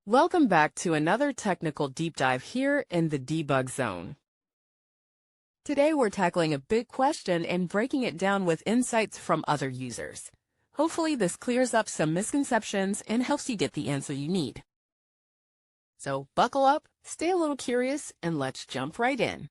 Welcome back to another technical deep dive here in the debug zone. Today we're tackling a big question and breaking it down with insights from other users. Hopefully this clears up some misconceptions and helps you get the answer you need. So buckle up, stay a little curious, and let's jump right in.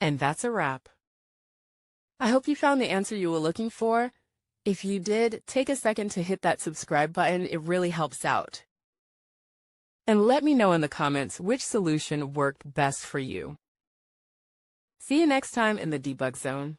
And that's a wrap. I hope you found the answer you were looking for. If you did, take a second to hit that subscribe button. It really helps out. And let me know in the comments which solution worked best for you. See you next time in the debug zone.